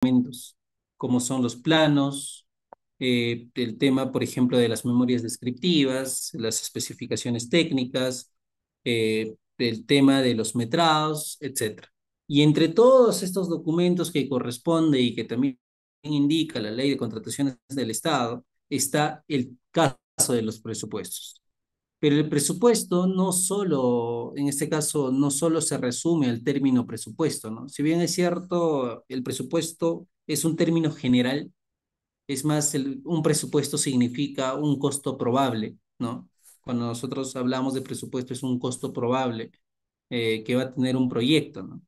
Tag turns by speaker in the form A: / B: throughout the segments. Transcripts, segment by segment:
A: documentos, como son los planos, el tema, por ejemplo, de las memorias descriptivas, las especificaciones técnicas, el tema de los metrados, etcétera. Y entre todos estos documentos que corresponde y que también indica la Ley de Contrataciones del Estado, está el caso de los presupuestos. Pero el presupuesto no solo, en este caso, no solo se resume al término presupuesto, ¿no? Si bien es cierto, el presupuesto es un término general, es más, un presupuesto significa un costo probable, ¿no? Cuando nosotros hablamos de presupuesto es un costo probable que va a tener un proyecto, ¿no?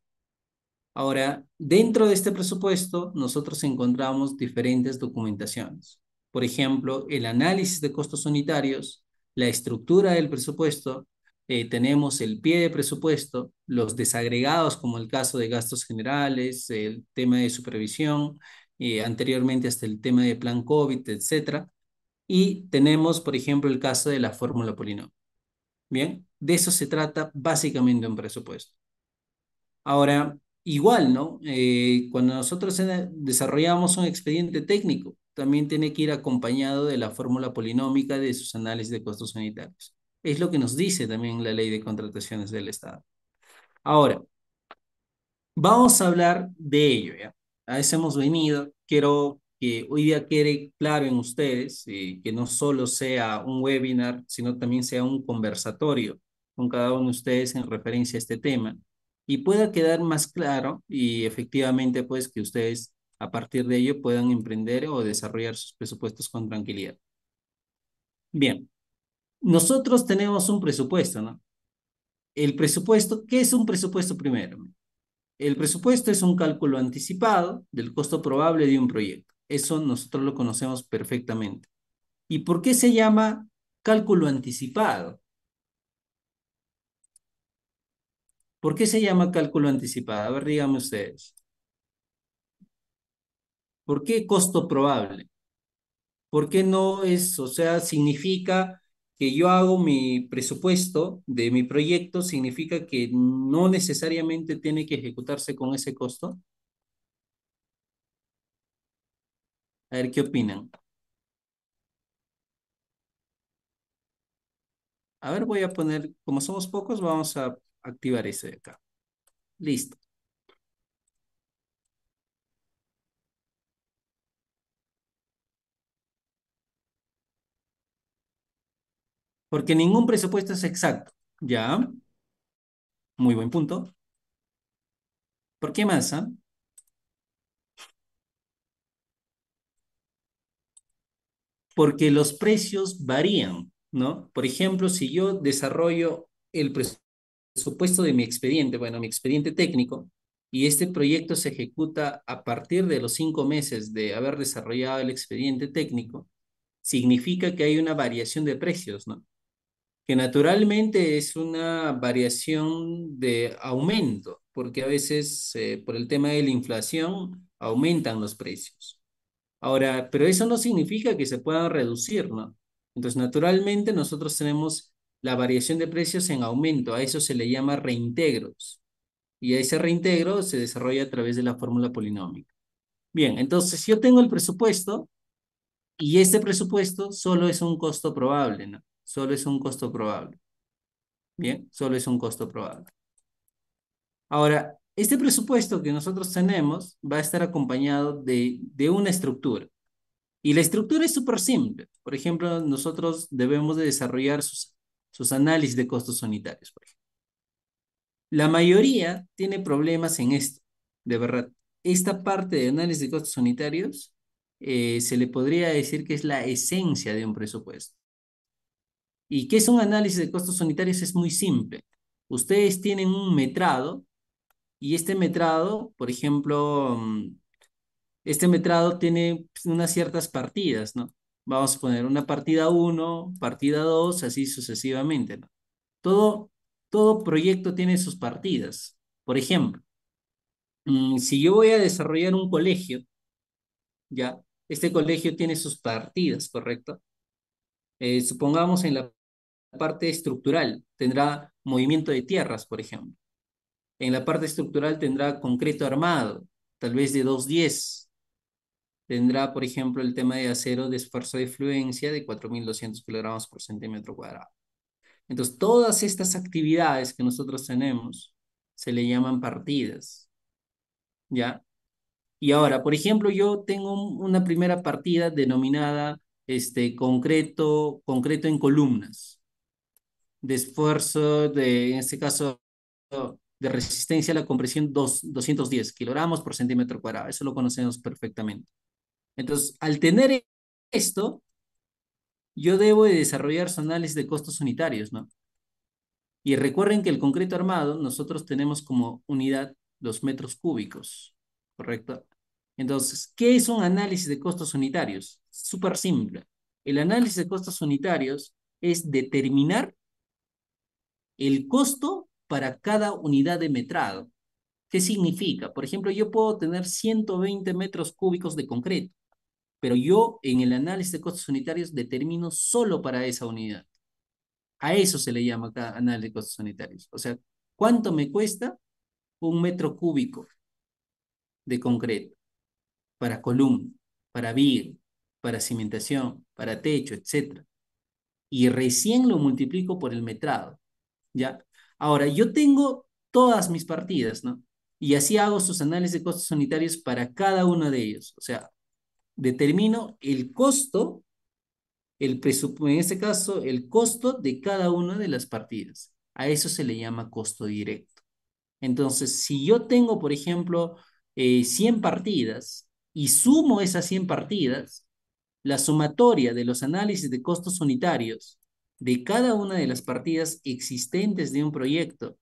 A: Ahora, dentro de este presupuesto, nosotros encontramos diferentes documentaciones. Por ejemplo, el análisis de costos unitarios, la estructura del presupuesto, tenemos el pie de presupuesto, los desagregados, como el caso de gastos generales, el tema de supervisión, anteriormente hasta el tema de plan COVID, etcétera. Y tenemos, por ejemplo, el caso de la fórmula polinomial. Bien, de eso se trata básicamente un presupuesto. Ahora, igual, ¿no? Cuando nosotros desarrollamos un expediente técnico, también tiene que ir acompañado de la fórmula polinómica de sus análisis de costos unitarios. Es lo que nos dice también la Ley de Contrataciones del Estado. Ahora, vamos a hablar de ello, ¿ya? A eso hemos venido. Quiero que hoy día quede claro en ustedes que no solo sea un webinar, sino también sea un conversatorio con cada uno de ustedes en referencia a este tema y pueda quedar más claro y efectivamente pues que ustedes a partir de ello puedan emprender o desarrollar sus presupuestos con tranquilidad. Bien, nosotros tenemos un presupuesto, ¿no? El presupuesto, ¿qué es un presupuesto primero? El presupuesto es un cálculo anticipado del costo probable de un proyecto. Eso nosotros lo conocemos perfectamente. ¿Y por qué se llama cálculo anticipado? ¿Por qué se llama cálculo anticipado? A ver, díganme ustedes. ¿Por qué costo probable? ¿Por qué no es, o sea, significa que yo hago mi presupuesto de mi proyecto, significa que no necesariamente tiene que ejecutarse con ese costo? A ver, ¿qué opinan? A ver, voy a poner, como somos pocos, vamos a activar ese de acá. Listo. Porque ningún presupuesto es exacto. Ya, muy buen punto. ¿Por qué más? Porque los precios varían, ¿no? Por ejemplo, si yo desarrollo el presupuesto de mi expediente, bueno, mi expediente técnico, y este proyecto se ejecuta a partir de los 5 meses de haber desarrollado el expediente técnico, significa que hay una variación de precios, ¿no? Que naturalmente es una variación de aumento, porque a veces por el tema de la inflación aumentan los precios. Ahora, pero eso no significa que se puedan reducir, ¿no? Entonces, naturalmente nosotros tenemos la variación de precios en aumento, a eso se le llama reintegros, y a ese reintegro se desarrolla a través de la fórmula polinómica. Bien, entonces yo tengo el presupuesto y este presupuesto solo es un costo probable, ¿no? Solo es un costo probable. Bien, solo es un costo probable. Ahora, este presupuesto que nosotros tenemos va a estar acompañado de una estructura. Y la estructura es súper simple. Por ejemplo, nosotros debemos de desarrollar sus análisis de costos unitarios, por ejemplo. La mayoría tiene problemas en esto, de verdad. Esta parte de análisis de costos unitarios se le podría decir que es la esencia de un presupuesto. ¿Y qué es un análisis de costos unitarios? Es muy simple. Ustedes tienen un metrado y este metrado, por ejemplo, este metrado tiene pues, unas ciertas partidas, ¿no? Vamos a poner una partida uno, partida 2, así sucesivamente, ¿no? Todo, todo proyecto tiene sus partidas. Por ejemplo, si yo voy a desarrollar un colegio, ¿ya? Este colegio tiene sus partidas, ¿correcto? Supongamos en la parte estructural, tendrá movimiento de tierras, por ejemplo. En la parte estructural tendrá concreto armado, tal vez de 210. tendrá, por ejemplo, el tema de acero de esfuerzo de fluencia de 4.200 kilogramos por centímetro cuadrado. Entonces, todas estas actividades que nosotros tenemos se le llaman partidas, ¿ya? Y ahora, por ejemplo, yo tengo una primera partida denominada concreto en columnas, de esfuerzo, en este caso, de resistencia a la compresión 210 kilogramos por centímetro cuadrado. Eso lo conocemos perfectamente. Entonces, al tener esto, yo debo de desarrollar su análisis de costos unitarios, ¿no? Y recuerden que el concreto armado, nosotros tenemos como unidad los metros cúbicos, ¿correcto? Entonces, ¿qué es un análisis de costos unitarios? Súper simple. El análisis de costos unitarios es determinar el costo para cada unidad de metrado. ¿Qué significa? Por ejemplo, yo puedo tener 120 metros cúbicos de concreto, pero yo en el análisis de costos unitarios determino solo para esa unidad. A eso se le llama acá análisis de costos unitarios. O sea, ¿cuánto me cuesta un metro cúbico de concreto para columna, para viga, para cimentación, para techo, etcétera? Y recién lo multiplico por el metrado, ¿ya? Ahora, yo tengo todas mis partidas, ¿no? Y así hago sus análisis de costos unitarios para cada uno de ellos. O sea, determino el costo, en este caso, el costo de cada una de las partidas. A eso se le llama costo directo. Entonces, si yo tengo, por ejemplo, 100 partidas y sumo esas 100 partidas, la sumatoria de los análisis de costos unitarios de cada una de las partidas existentes de un proyecto,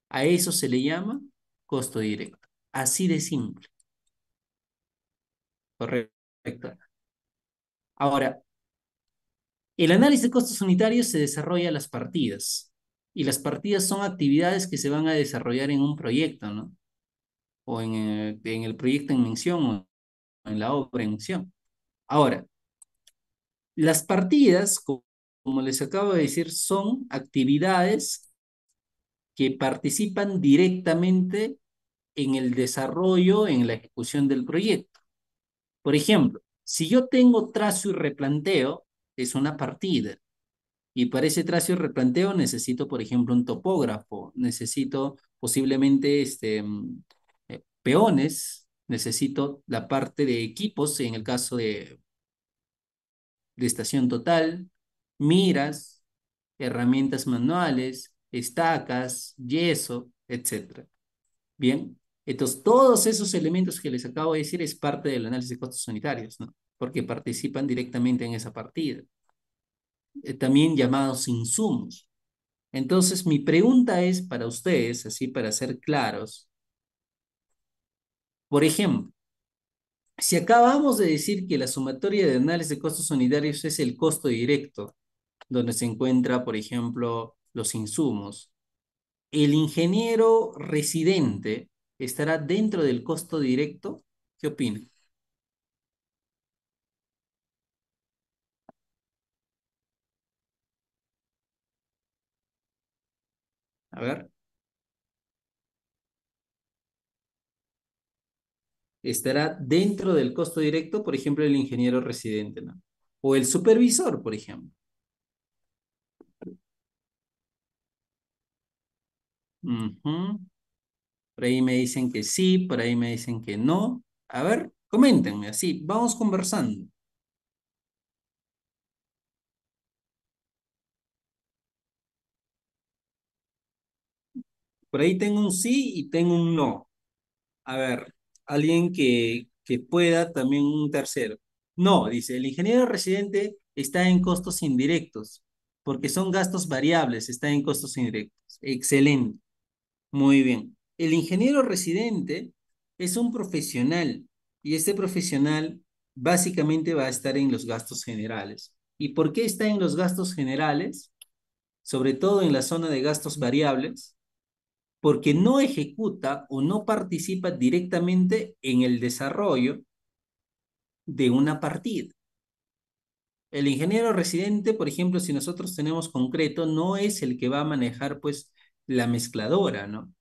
A: a eso se le llama costo directo. Así de simple. Correcto. Ahora, el análisis de costos unitarios se desarrolla a las partidas. Y las partidas son actividades que se van a desarrollar en un proyecto, ¿no? O en el proyecto en mención o en la obra en mención. Ahora, las partidas, como les acabo de decir, son actividades que participan directamente en el desarrollo, en la ejecución del proyecto. Por ejemplo, si yo tengo trazo y replanteo, es una partida. Y para ese trazo y replanteo necesito, por ejemplo, un topógrafo, necesito posiblemente peones, necesito la parte de equipos, en el caso de estación total, miras, herramientas manuales, estacas, yeso, etcétera. Bien, entonces todos esos elementos que les acabo de decir es parte del análisis de costos sanitarios, ¿no? Porque participan directamente en esa partida, también llamados insumos. Entonces, mi pregunta es para ustedes, así para ser claros, por ejemplo, si acabamos de decir que la sumatoria de análisis de costos unitarios es el costo directo, donde se encuentra, por ejemplo, los insumos, ¿el ingeniero residente estará dentro del costo directo? ¿Qué opina? A ver, estará dentro del costo directo, por ejemplo, el ingeniero residente, ¿no? O el supervisor, por ejemplo. Ujú. Por ahí me dicen que sí, por ahí me dicen que no. A ver, coméntenme así, vamos conversando. Por ahí tengo un sí y tengo un no. A ver, alguien que pueda, también un tercero. No, dice, el ingeniero residente está en costos indirectos, porque son gastos variables, está en costos indirectos. Excelente, muy bien. El ingeniero residente es un profesional y este profesional básicamente va a estar en los gastos generales. ¿Y por qué está en los gastos generales? Sobre todo en la zona de gastos variables, porque no ejecuta o no participa directamente en el desarrollo de una partida. El ingeniero residente, por ejemplo, si nosotros tenemos concreto, no es el que va a manejar pues la mezcladora, ¿no?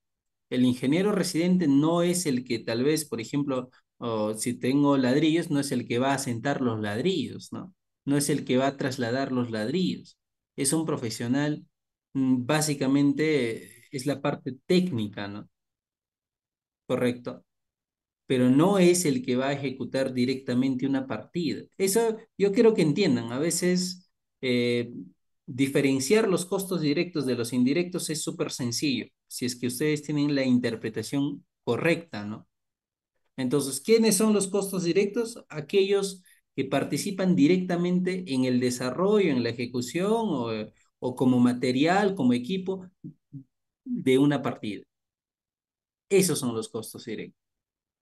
A: El ingeniero residente no es el que tal vez, por ejemplo, O si tengo ladrillos, no es el que va a sentar los ladrillos, ¿no? No es el que va a trasladar los ladrillos. Es un profesional, básicamente es la parte técnica, ¿no? Correcto. Pero no es el que va a ejecutar directamente una partida. Eso yo quiero que entiendan. A veces diferenciar los costos directos de los indirectos es súper sencillo, si es que ustedes tienen la interpretación correcta, ¿no? Entonces, ¿quiénes son los costos directos? Aquellos que participan directamente en el desarrollo, en la ejecución o como material, como equipo de una partida. Esos son los costos directos.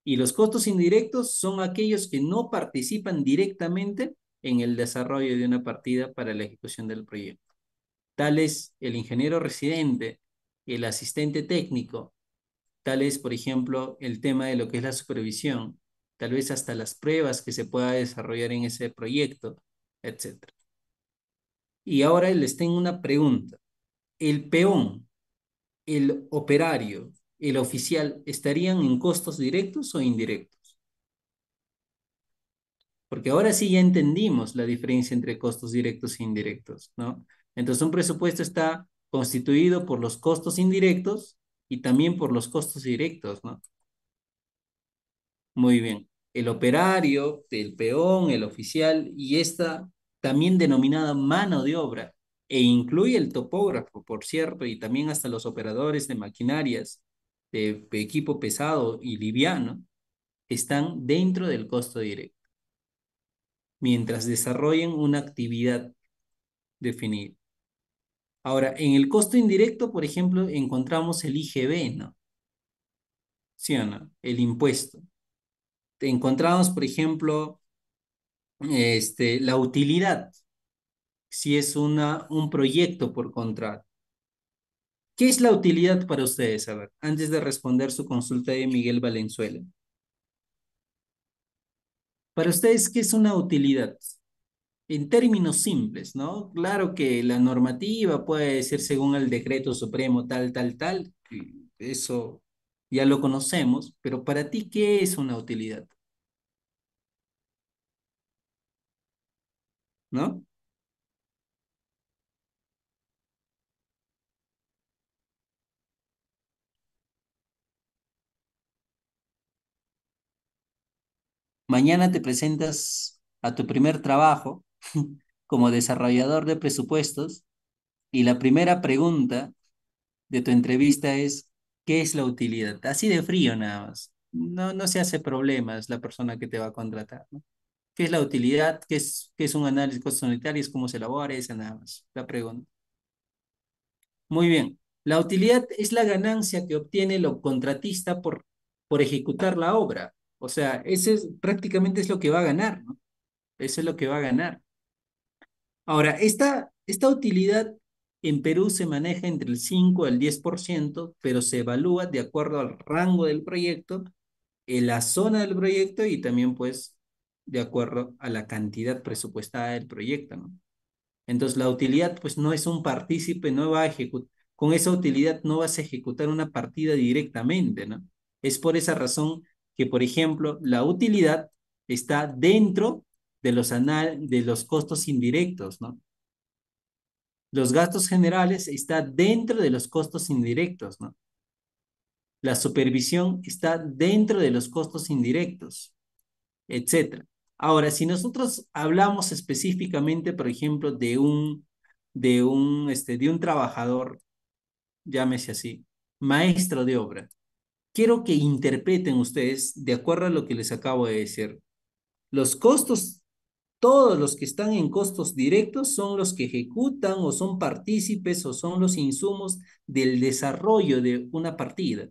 A: Y los costos indirectos son aquellos que no participan directamente en el desarrollo de una partida para la ejecución del proyecto. Tales el ingeniero residente, el asistente técnico, tal es, por ejemplo, el tema de lo que es la supervisión, tal vez hasta las pruebas que se pueda desarrollar en ese proyecto, etcétera. Y ahora les tengo una pregunta. ¿El peón, el operario, el oficial estarían en costos directos o indirectos? Porque ahora sí ya entendimos la diferencia entre costos directos e indirectos, ¿no? Entonces un presupuesto está constituido por los costos indirectos y también por los costos directos, ¿no? Muy bien. El operario, el peón, el oficial y esta también denominada mano de obra, e incluye el topógrafo, por cierto, y también hasta los operadores de maquinarias de equipo pesado y liviano, están dentro del costo directo, mientras desarrollen una actividad definida. Ahora, en el costo indirecto, por ejemplo, encontramos el IGB, ¿no? ¿Sí o no? El impuesto. Encontramos, por ejemplo, la utilidad, si es un proyecto por contrato. ¿Qué es la utilidad para ustedes? A ver, antes de responder su consulta de Miguel Valenzuela. Para ustedes, ¿qué es una utilidad? En términos simples, ¿no? Claro que la normativa puede decir según el decreto supremo tal, tal, tal, y eso ya lo conocemos, pero para ti, ¿qué es una utilidad? ¿No? Mañana te presentas a tu primer trabajo como desarrollador de presupuestos y la primera pregunta de tu entrevista es, ¿qué es la utilidad? Así de frío nada más. No, no se hace problemas la persona que te va a contratar, ¿no? ¿Qué es la utilidad? Qué es un análisis costos unitarios? ¿Cómo se elabora? Esa nada más, la pregunta. Muy bien. La utilidad es la ganancia que obtiene el contratista por ejecutar la obra. O sea, ese es, prácticamente es lo que va a ganar, ¿no? Eso es lo que va a ganar. Ahora, esta utilidad en Perú se maneja entre el 5 al 10%, pero se evalúa de acuerdo al rango del proyecto, en la zona del proyecto y también, pues, de acuerdo a la cantidad presupuestada del proyecto, ¿no? Entonces, la utilidad, pues, no es un partícipe, no va a ejecutar, con esa utilidad no vas a ejecutar una partida directamente, ¿no? Es por esa razón que, por ejemplo, la utilidad está dentro de los costos indirectos, ¿no? Los gastos generales está dentro de los costos indirectos, ¿no? La supervisión está dentro de los costos indirectos, etcétera. Ahora, si nosotros hablamos específicamente, por ejemplo, de un trabajador, llámese así, maestro de obra, quiero que interpreten ustedes, de acuerdo a lo que les acabo de decir, los costos, todos los que están en costos directos son los que ejecutan o son partícipes o son los insumos del desarrollo de una partida.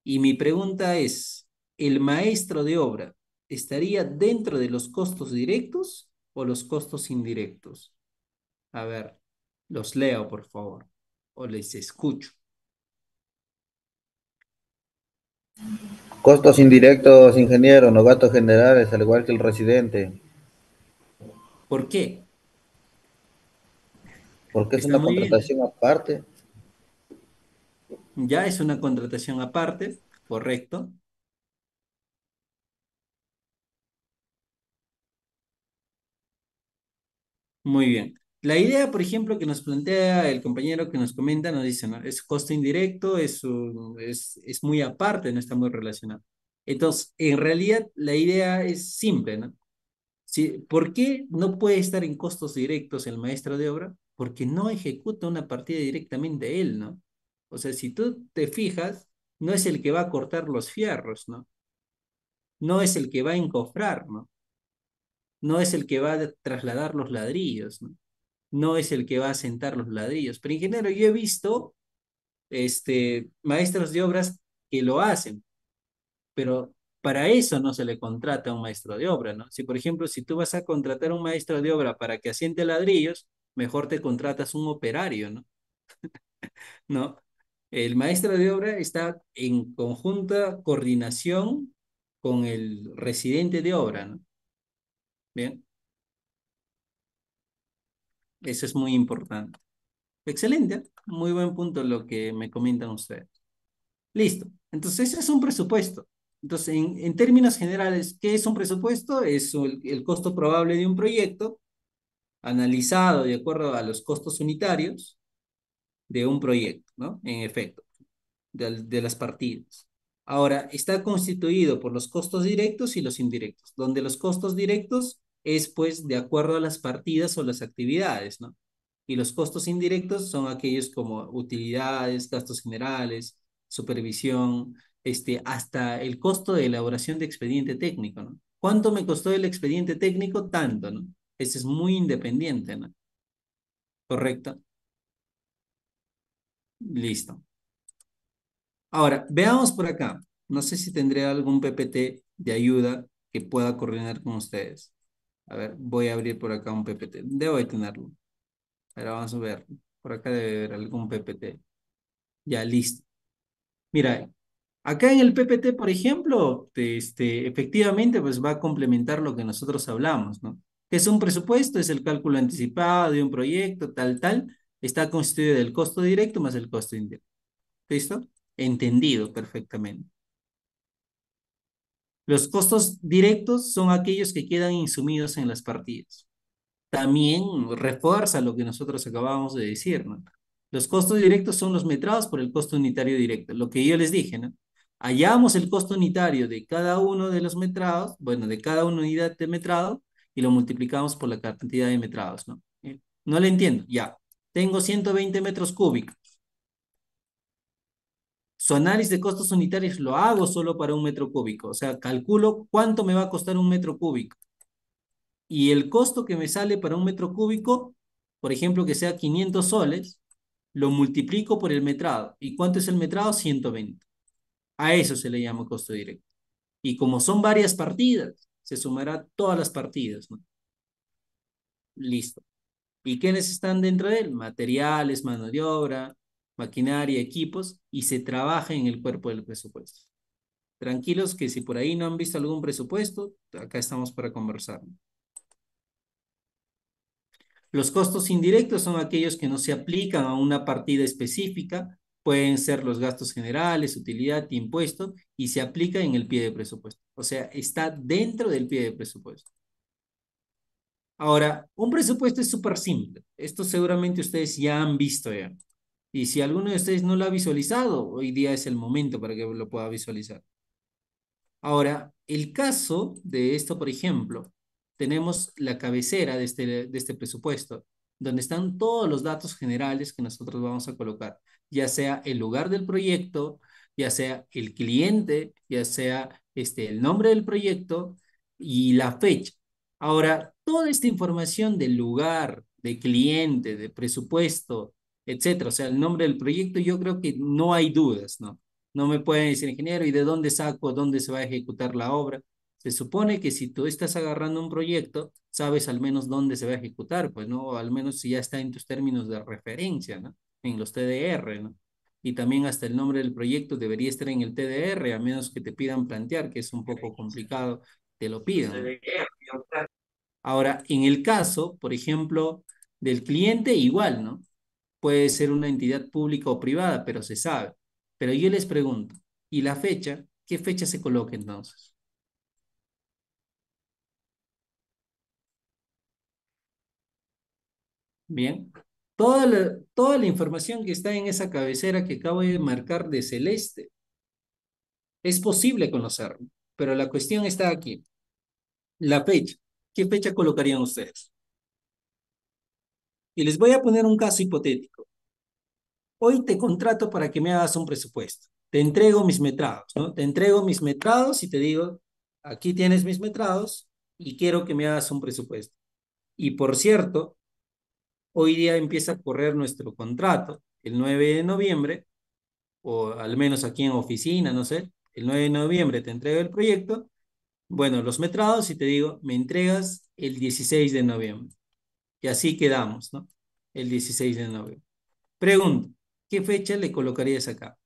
A: Y mi pregunta es, ¿el maestro de obra estaría dentro de los costos directos o los costos indirectos? A ver, los leo, por favor, o les escucho.
B: Costos indirectos, ingeniero, no gastos generales, al igual que el residente,
A: ¿Por qué?
B: porque es
A: Está
B: una
A: muy bien.
B: contratación aparte.
A: Ya es una contratación aparte, correcto. Muy bien. La idea, por ejemplo, que nos plantea el compañero que nos comenta, nos dice, ¿no? Es costo indirecto, es muy aparte, no está muy relacionado. Entonces, en realidad, la idea es simple, ¿no? Si, ¿por qué no puede estar en costos directos el maestro de obra? Porque no ejecuta una partida directamente él, ¿no? O sea, si tú te fijas, no es el que va a cortar los fierros, ¿no? No es el que va a encofrar, ¿no? No es el que va a trasladar los ladrillos, ¿no? No es el que va a sentar los ladrillos. Pero ingeniero, yo he visto maestros de obras que lo hacen, pero para eso no se le contrata a un maestro de obra, ¿no? Si, por ejemplo, si tú vas a contratar a un maestro de obra para que asiente ladrillos, mejor te contratas un operario, ¿no? ¿No? El maestro de obra está en conjunta coordinación con el residente de obra, ¿no? Bien, eso es muy importante. Excelente, muy buen punto lo que me comentan ustedes. Listo. Entonces, ese es un presupuesto. Entonces, en términos generales, ¿qué es un presupuesto? Es el costo probable de un proyecto analizado de acuerdo a los costos unitarios de un proyecto, ¿no? En efecto, de las partidas. Ahora, está constituido por los costos directos y los indirectos, donde los costos directos es pues de acuerdo a las partidas o las actividades, ¿no? Y los costos indirectos son aquellos como utilidades, gastos generales, supervisión, hasta el costo de elaboración de expediente técnico, ¿no? ¿Cuánto me costó el expediente técnico? Tanto, ¿no? Ese es muy independiente, ¿no? ¿Correcto? Listo. Ahora, veamos por acá. No sé si tendré algún PPT de ayuda que pueda coordinar con ustedes. A ver, voy a abrir por acá un PPT. Debo de tenerlo. Ahora vamos a ver. Por acá debe haber algún PPT. Ya, listo. Mira, acá en el PPT, por ejemplo, efectivamente, pues va a complementar lo que nosotros hablamos, ¿no? ¿Qué es un presupuesto? Es el cálculo anticipado de un proyecto, tal, tal. Está constituido del costo directo más el costo indirecto. ¿Listo? Entendido perfectamente. Los costos directos son aquellos que quedan insumidos en las partidas. También refuerza lo que nosotros acabamos de decir, ¿no? Los costos directos son los metrados por el costo unitario directo, lo que yo les dije, ¿no? Hallamos el costo unitario de cada uno de los metrados, bueno, de cada unidad de metrado, y lo multiplicamos por la cantidad de metrados, ¿no? No le entiendo, ya. Tengo 120 metros cúbicos. Su análisis de costos unitarios lo hago solo para un metro cúbico, o sea, calculo cuánto me va a costar un metro cúbico. Y el costo que me sale para un metro cúbico, por ejemplo, que sea 500 soles, lo multiplico por el metrado. ¿Y cuánto es el metrado? 120. A eso se le llama costo directo. Y como son varias partidas, se sumará todas las partidas, ¿no? Listo. ¿Y quiénes están dentro de él? Materiales, mano de obra, maquinaria, equipos, y se trabaja en el cuerpo del presupuesto. Tranquilos que si por ahí no han visto algún presupuesto, acá estamos para conversar. Los costos indirectos son aquellos que no se aplican a una partida específica, pueden ser los gastos generales, utilidad, impuesto, y se aplica en el pie de presupuesto. O sea, está dentro del pie de presupuesto. Ahora, un presupuesto es súper simple. Esto seguramente ustedes ya han visto ya. Y si alguno de ustedes no lo ha visualizado, hoy día es el momento para que lo pueda visualizar. Ahora, el caso de esto, por ejemplo, tenemos la cabecera de este presupuesto, donde están todos los datos generales que nosotros vamos a colocar, ya sea el lugar del proyecto, ya sea el cliente, ya sea el nombre del proyecto y la fecha. Ahora, toda esta información del lugar, de cliente, de presupuesto, etcétera, o sea, el nombre del proyecto, yo creo que no hay dudas, ¿no? No me pueden decir, ingeniero, ¿y de dónde saco, dónde se va a ejecutar la obra? Se supone que si tú estás agarrando un proyecto, sabes al menos dónde se va a ejecutar, pues, ¿no? O al menos si ya está en tus términos de referencia, ¿no? En los TDR, ¿no? Y también hasta el nombre del proyecto debería estar en el TDR, a menos que te pidan plantear, que es un poco complicado, te lo pidan, ¿no? Ahora, en el caso, por ejemplo, del cliente, igual, ¿no? Puede ser una entidad pública o privada, pero se sabe. Pero yo les pregunto, ¿y la fecha? ¿Qué fecha se coloca entonces? Bien. Toda la información que está en esa cabecera que acabo de marcar de celeste es posible conocerlo, pero la cuestión está aquí. La fecha. ¿Qué fecha colocarían ustedes? Y les voy a poner un caso hipotético. Hoy te contrato para que me hagas un presupuesto. Te entrego mis metrados, ¿no? Te entrego mis metrados y te digo, aquí tienes mis metrados y quiero que me hagas un presupuesto. Y por cierto, hoy día empieza a correr nuestro contrato, el 9 de noviembre, o al menos aquí en oficina, no sé, el 9 de noviembre te entrego el proyecto, bueno, los metrados y te digo, me entregas el 16 de noviembre. Y así quedamos, ¿no? El 16 de noviembre. Pregunto, ¿qué fecha le colocarías acá?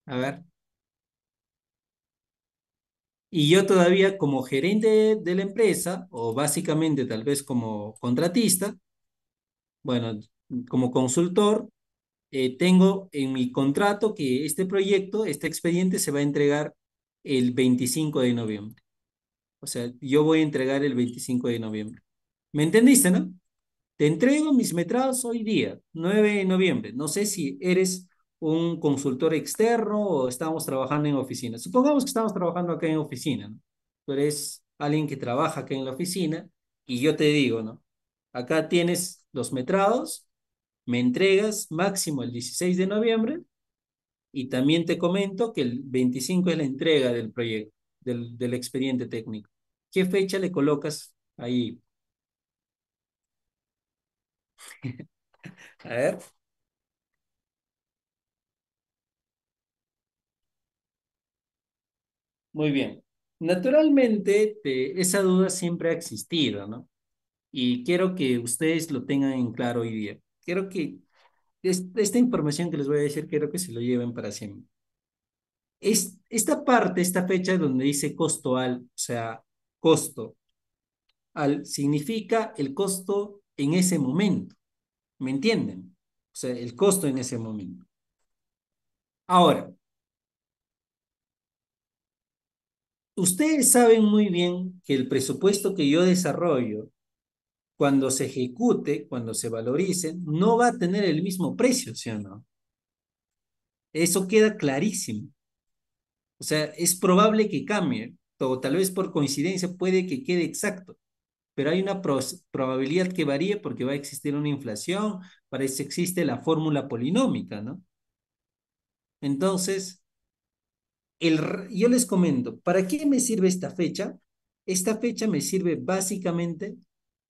A: A ver. Y yo todavía como gerente de la empresa, o básicamente tal vez como contratista, bueno, como consultor, tengo en mi contrato que este proyecto, este expediente se va a entregar el 25 de noviembre. O sea, yo voy a entregar el 25 de noviembre. ¿Me entendiste, no? Te entrego mis metrados hoy día, 9 de noviembre. No sé si eres un consultor externo o estamos trabajando en oficina. Supongamos que estamos trabajando acá en oficina, ¿no? Tú eres alguien que trabaja acá en la oficina y yo te digo, ¿no? Acá tienes los metrados, me entregas máximo el 16 de noviembre y también te comento que el 25 es la entrega del proyecto, del expediente técnico. ¿Qué fecha le colocas ahí? A ver. Muy bien. Naturalmente, esa duda siempre ha existido, ¿no? Y quiero que ustedes lo tengan en claro hoy día. Quiero que esta información que les voy a decir, quiero que se lo lleven para siempre. Esta parte, esta fecha donde dice costo al, o sea, costo al, significa el costo en ese momento. ¿Me entienden? O sea, el costo en ese momento. Ahora, ustedes saben muy bien que el presupuesto que yo desarrollo cuando se ejecute, cuando se valorice, no va a tener el mismo precio, ¿sí o no? Eso queda clarísimo. O sea, es probable que cambie, o tal vez por coincidencia puede que quede exacto, pero hay una probabilidad que varíe porque va a existir una inflación, para eso existe la fórmula polinómica, ¿no? Entonces, yo les comento, ¿para qué me sirve esta fecha? Esta fecha me sirve básicamente,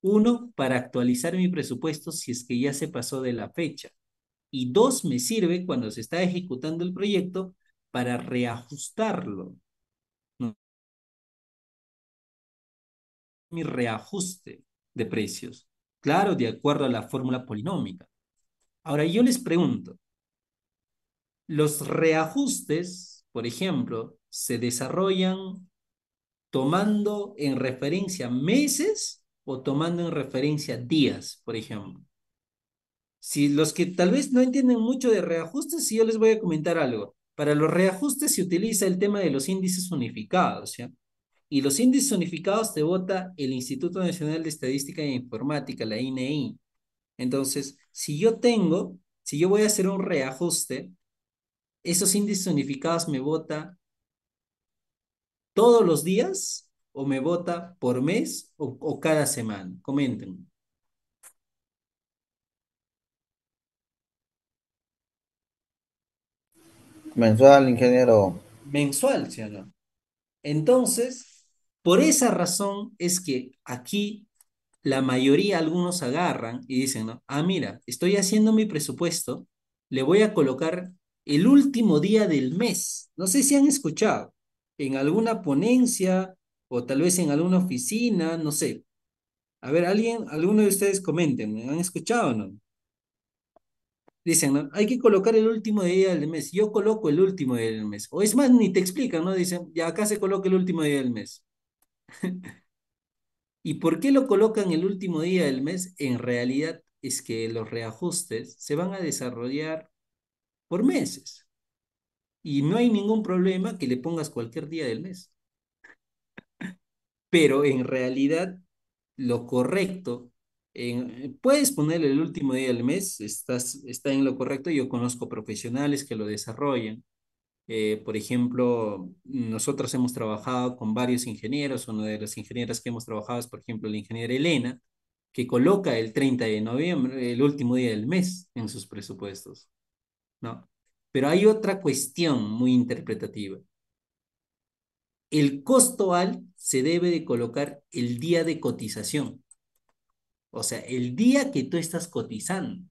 A: uno, para actualizar mi presupuesto si es que ya se pasó de la fecha. Y dos, me sirve cuando se está ejecutando el proyecto para reajustarlo, ¿no? Mi reajuste de precios, claro, de acuerdo a la fórmula polinómica. Ahora yo les pregunto, los reajustes, por ejemplo, se desarrollan tomando en referencia meses o tomando en referencia días, por ejemplo. Si los que tal vez no entienden mucho de reajustes, si yo les voy a comentar algo. Para los reajustes se utiliza el tema de los índices unificados, ¿ya? Y los índices unificados te vota el Instituto Nacional de Estadística e Informática, la INEI. Entonces, si yo voy a hacer un reajuste, esos índices unificados me vota todos los días o me vota por mes o cada semana. Comenten.
B: Mensual, ingeniero.
A: Mensual, ¿sí o no? Entonces, por esa razón es que aquí la mayoría, algunos agarran y dicen, ¿no? Ah, mira, estoy haciendo mi presupuesto, le voy a colocar el último día del mes. No sé si han escuchado en alguna ponencia o tal vez en alguna oficina, no sé. A ver, alguno de ustedes comenten, ¿me han escuchado o no? Dicen, ¿no? Hay que colocar el último día del mes. Yo coloco el último día del mes. O es más, ni te explican, ¿no? Dicen, ya acá se coloca el último día del mes. ¿Y por qué lo colocan el último día del mes? En realidad es que los reajustes se van a desarrollar por meses y no hay ningún problema que le pongas cualquier día del mes. pero en realidad lo correcto, puedes ponerle el último día del mes, está en lo correcto. Yo conozco profesionales que lo desarrollan. Por ejemplo, nosotros hemos trabajado con varios ingenieros. Una de las ingenieras que hemos trabajado es, por ejemplo, la ingeniera Elena, que coloca el 30 de noviembre, el último día del mes, en sus presupuestos, ¿no? Pero hay otra cuestión muy interpretativa. El costo al se debe de colocar el día de cotización, o sea, el día que tú estás cotizando.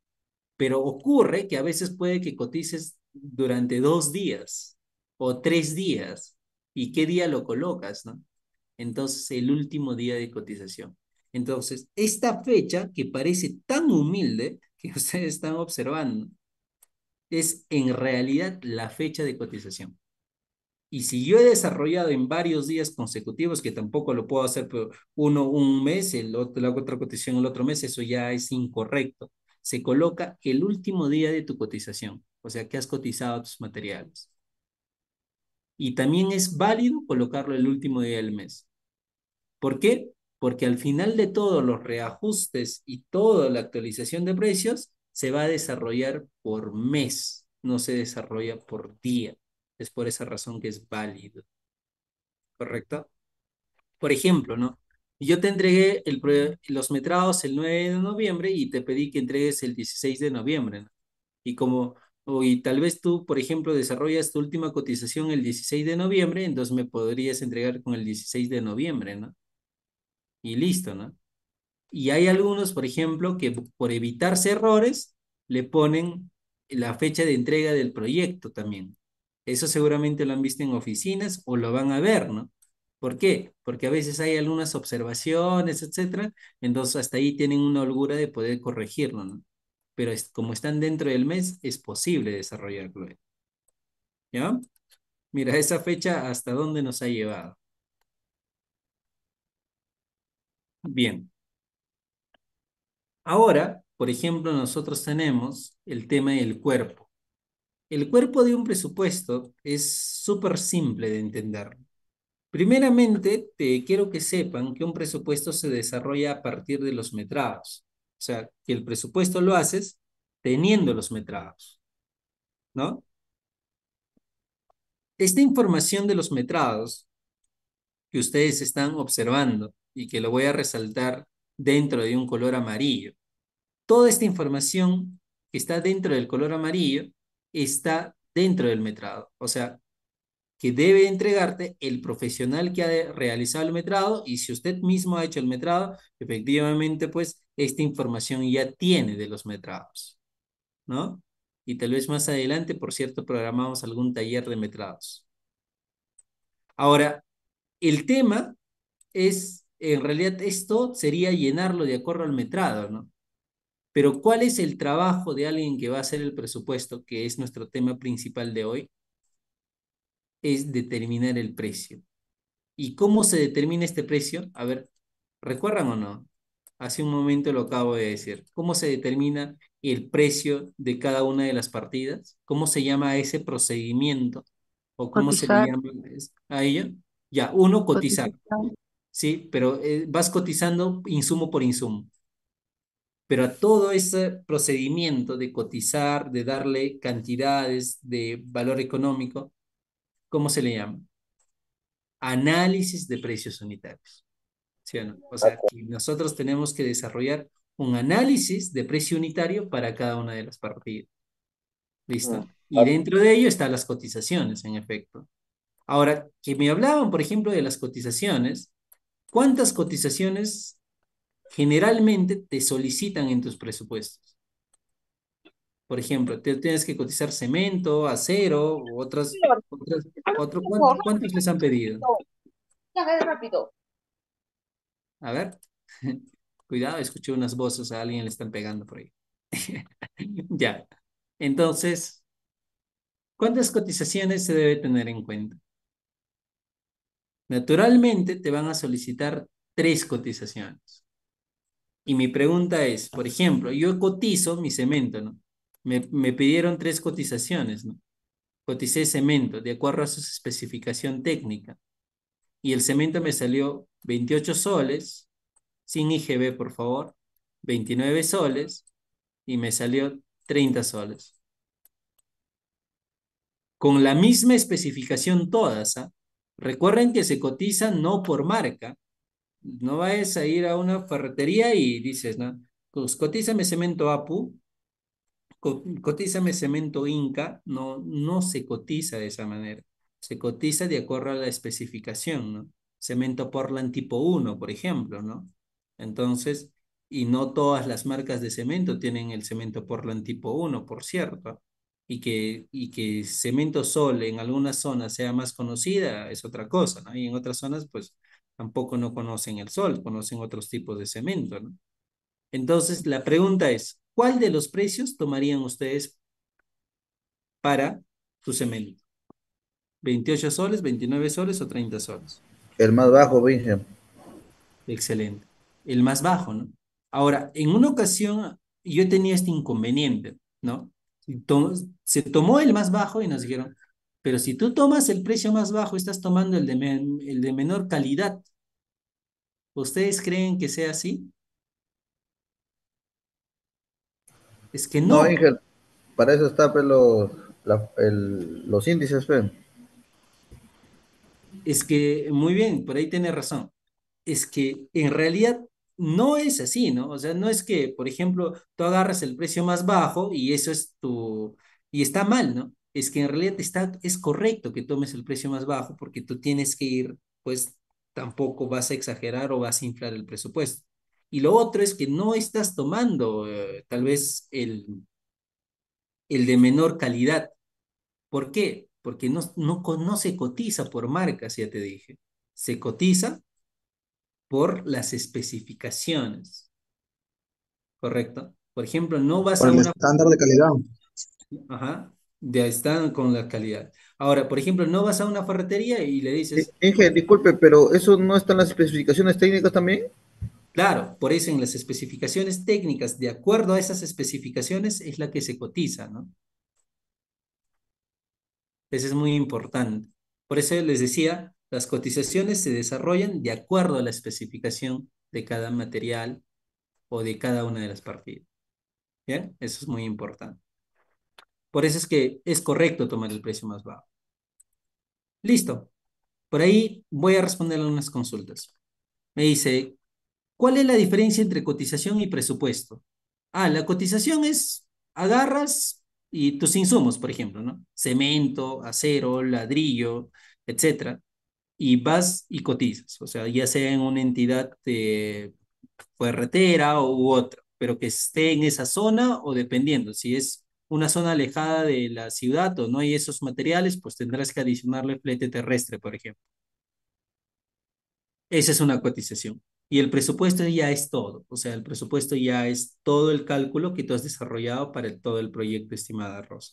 A: Pero ocurre que a veces puede que cotices durante 2 días o 3 días. ¿Y qué día lo colocas, no? Entonces, el último día de cotización. Entonces, esta fecha que parece tan humilde que ustedes están observando es en realidad la fecha de cotización. Y si yo he desarrollado en varios días consecutivos, que tampoco lo puedo hacer por uno un mes, la otra cotización el otro mes, eso ya es incorrecto. Se coloca el último día de tu cotización, o sea, que has cotizado tus materiales. Y también es válido colocarlo el último día del mes. ¿Por qué? Porque al final de todos los reajustes y toda la actualización de precios se va a desarrollar por mes, no se desarrolla por día. Es por esa razón que es válido, ¿correcto? Por ejemplo, ¿no? Yo te entregué los metrados el 9 de noviembre y te pedí que entregues el 16 de noviembre, ¿no? Y y tal vez tú, por ejemplo, desarrollas tu última cotización el 16 de noviembre, entonces me podrías entregar con el 16 de noviembre, ¿no? Y listo, ¿no? Y hay algunos, por ejemplo, que por evitarse errores, le ponen la fecha de entrega del proyecto también. Eso seguramente lo han visto en oficinas o lo van a ver, ¿no? ¿Por qué? Porque a veces hay algunas observaciones, etcétera, entonces hasta ahí tienen una holgura de poder corregirlo, ¿no? Pero como están dentro del mes, es posible desarrollarlo, ¿ya? Mira, esa fecha hasta dónde nos ha llevado. Bien. Ahora, por ejemplo, nosotros tenemos el tema del cuerpo. El cuerpo de un presupuesto es súper simple de entender. Primeramente, te quiero que sepan que un presupuesto se desarrolla a partir de los metrados. O sea, que el presupuesto lo haces teniendo los metrados, ¿no? Esta información de los metrados que ustedes están observando y que lo voy a resaltar dentro de un color amarillo. Toda esta información que está dentro del color amarillo está dentro del metrado. O sea, que debe entregarte el profesional que ha realizado el metrado, y si usted mismo ha hecho el metrado, efectivamente, pues esta información ya tiene de los metrados, ¿no? Y tal vez más adelante, por cierto, programamos algún taller de metrados. Ahora, el tema es, en realidad, esto sería llenarlo de acuerdo al metrado, ¿no? Pero ¿cuál es el trabajo de alguien que va a hacer el presupuesto, que es nuestro tema principal de hoy? Es determinar el precio. ¿Y cómo se determina este precio? A ver, ¿recuerdan o no? Hace un momento lo acabo de decir. ¿Cómo se determina el precio de cada una de las partidas? ¿Cómo se llama ese procedimiento? ¿O cómo se le
C: Cotizar,
A: llama a ello? Ya, uno, cotizar,
C: cotización,
A: ¿sí? Pero vas cotizando insumo por insumo. Pero a todo ese procedimiento de cotizar, de darle cantidades de valor económico, ¿cómo se le llama? Análisis de precios unitarios. ¿Sí o no? O sea, que nosotros tenemos que desarrollar un análisis de precio unitario para cada una de las partidas. ¿Listo? Y dentro de ello están las cotizaciones, en efecto. Ahora, que me hablaban, por ejemplo, de las cotizaciones, ¿cuántas cotizaciones generalmente te solicitan en tus presupuestos? Por ejemplo, te tienes que cotizar cemento, acero, u ¿cuántos les han pedido?
C: ya, rápido.
A: A ver. Cuidado, escuché unas voces, a alguien le están pegando por ahí. Ya. Entonces, ¿cuántas cotizaciones se debe tener en cuenta? Naturalmente te van a solicitar 3 cotizaciones. Y mi pregunta es, por ejemplo, yo cotizo mi cemento, ¿no? Me pidieron 3 cotizaciones, ¿no? Coticé cemento de acuerdo a su especificación técnica. Y el cemento me salió 28 soles, sin IGB, por favor, 29 soles, y me salió 30 soles. Con la misma especificación todas, ¿ah? Recuerden que se cotizan no por marca. No vayas a ir a una ferretería y dices, ¿no? Pues cotízame cemento Apu, cotízame cemento Inca. No, no se cotiza de esa manera. Se cotiza de acuerdo a la especificación, ¿no? Cemento Portland tipo 1, por ejemplo, ¿no? Entonces, y no todas las marcas de cemento tienen el cemento Portland tipo 1, por cierto. Y que Cemento Sol en algunas zonas sea más conocida es otra cosa, ¿no? Y en otras zonas, pues tampoco no conocen el sol, conocen otros tipos de cemento, ¿no? Entonces, la pregunta es, ¿cuál de los precios tomarían ustedes para su cemento? ¿28 soles, 29 soles o 30 soles?
B: El más bajo, Vinge.
A: Excelente. El más bajo, ¿no? Ahora, en una ocasión yo he tenido este inconveniente, ¿no? Se tomó el más bajo y nos dijeron, pero si tú tomas el precio más bajo, estás tomando el de menor calidad. ¿Ustedes creen que sea así? Es que
B: No,
A: no.
B: Inge, para eso está pues, los índices, pues.
A: Es que, muy bien, por ahí tiene razón. Es que en realidad no es así, ¿no? O sea, no es que, por ejemplo, tú agarras el precio más bajo y eso es tu... y está mal, ¿no? Es que en realidad es correcto que tomes el precio más bajo porque tú tienes que ir, pues tampoco vas a exagerar o vas a inflar el presupuesto. Y lo otro es que no estás tomando tal vez el de menor calidad. ¿Por qué? Porque no se cotiza por marcas, ya te dije. Se cotiza por las especificaciones, ¿correcto? Por ejemplo, no vas
D: Por
A: a
D: el
A: una...
D: estándar de calidad.
A: Ajá, ya están con la calidad. Ahora, por ejemplo, no vas a una ferretería y le dices,
B: Inge, disculpe, pero ¿eso no está en las especificaciones técnicas también?
A: claro, por eso en las especificaciones técnicas, de acuerdo a esas especificaciones, es la que se cotiza, ¿no? Eso es muy importante. Por eso les decía, las cotizaciones se desarrollan de acuerdo a la especificación de cada material o de cada una de las partidas. ¿Bien? Eso es muy importante. Por eso es que es correcto tomar el precio más bajo. Listo. Por ahí voy a responder algunas consultas. Me dice, ¿cuál es la diferencia entre cotización y presupuesto? Ah, la cotización es, agarras y tus insumos, por ejemplo, ¿no? Cemento, acero, ladrillo, etcétera, y vas y cotizas, o sea, ya sea en una entidad carretera u otra, pero que esté en esa zona o dependiendo, si es una zona alejada de la ciudad o no hay esos materiales, pues tendrás que adicionarle flete terrestre, por ejemplo. Esa es una cotización. Y el presupuesto ya es todo, o sea, el presupuesto ya es todo el cálculo que tú has desarrollado para todo el proyecto, estimada Rosa.